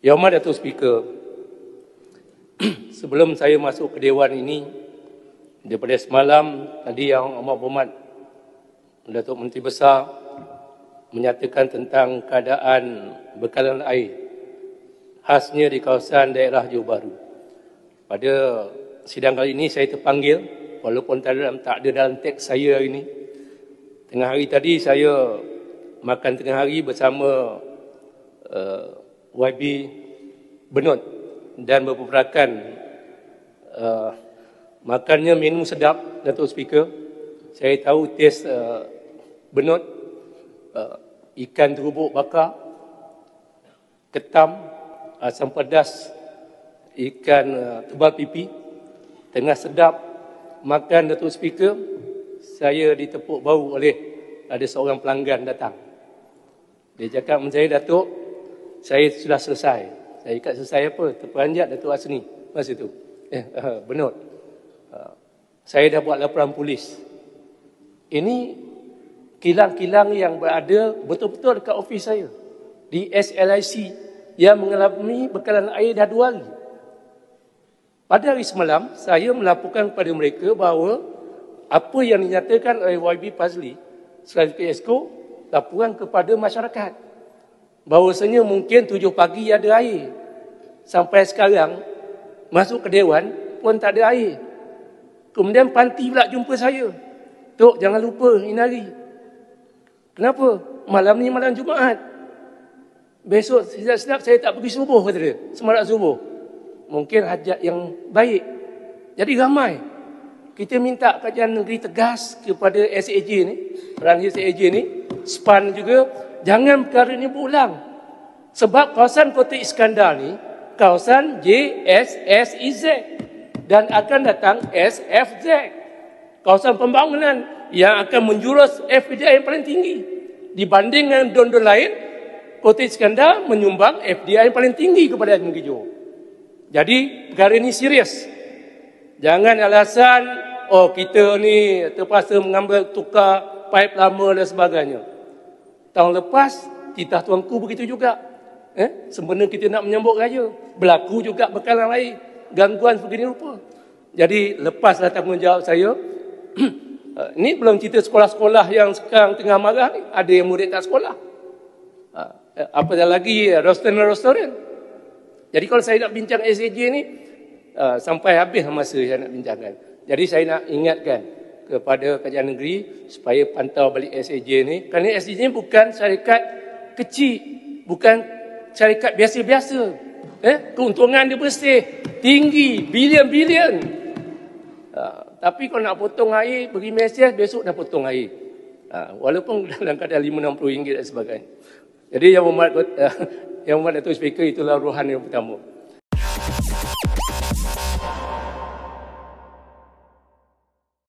Yang Hormat Datuk Speaker, sebelum saya masuk ke Dewan ini, daripada semalam tadi Yang Amat Berhormat Datuk Menteri Besar menyatakan tentang keadaan bekalan air khasnya di kawasan daerah Johor Bahru. Pada sidang kali ini saya terpanggil, walaupun tak ada dalam teks saya hari ini. Tengah hari tadi saya makan tengah hari bersama YB Benut dan berperakan makannya minum sedap, Datuk Speaker. Saya tahu taste Benut, ikan terubuk bakar, ketam, asam pedas, ikan tebal pipi, tengah sedap makan, Datuk Speaker. Saya ditepuk bau oleh ada seorang pelanggan datang. Dia cakap dengan saya, Datuk, saya sudah selesai. Saya cakap selesai apa? Terperanjat Datuk Asni masa itu. Benut. Saya dah buat laporan polis. Ini kilang-kilang yang berada betul-betul dekat ofis saya. Di SLIC yang mengalami bekalan air dah 2 hari. Pada hari semalam, saya melaporkan kepada mereka bahawa apa yang dinyatakan oleh YB Fazli selaku Exco, laporan kepada masyarakat. Bahawasanya mungkin 7 pagi ada air. Sampai sekarang, masuk ke Dewan pun tak ada air. Kemudian Panti pula jumpa saya. Tok, jangan lupa ini hari. Kenapa? Malam ni malam Jumaat. Besok sedap-sedap saya tak pergi subuh, kata dia. Semarak subuh. Mungkin hajat yang baik. Jadi ramai. Kita minta kajian negeri tegas kepada SAJ ni, perannya SAJ ni, SPAN juga, jangan perkara ini berulang. Sebab kawasan Kota Iskandar ni, kawasan JSSEZ dan akan datang SFZ. Kawasan pembangunan yang akan menjurus FDI yang paling tinggi. Dibanding dengan don-don lain, Kota Iskandar menyumbang FDI yang paling tinggi kepada negeri Johor. Jadi perkara ini serius. Jangan alasan, oh kita ni terpaksa mengambil tukar paip lama dan sebagainya. Tahun lepas, titah tuanku begitu juga. Sebenarnya kita nak menyambut raya. Berlaku juga bekalan air. Gangguan sebegini rupa. Jadi lepaslah tanggungjawab saya. Ini belum cerita sekolah-sekolah yang sekarang tengah marah ni. Ada yang murid tak sekolah. Apatah lagi restoran-restoran. Jadi kalau saya nak bincang SAJ ni, sampai habis masa saya nak bincangkan. Jadi saya nak ingatkan kepada kajian negeri supaya pantau balik SAJ ni. Kerana SAJ ni bukan syarikat kecil, bukan syarikat biasa-biasa. Keuntungan dia bersih, tinggi, bilion-bilion. Tapi kalau nak potong air, pergi Malaysia, besok dah potong air. Walaupun dalam keadaan RM50-60 dan sebagainya. Jadi yang hormat Datuk Speaker, itulah uruhan yang pertama.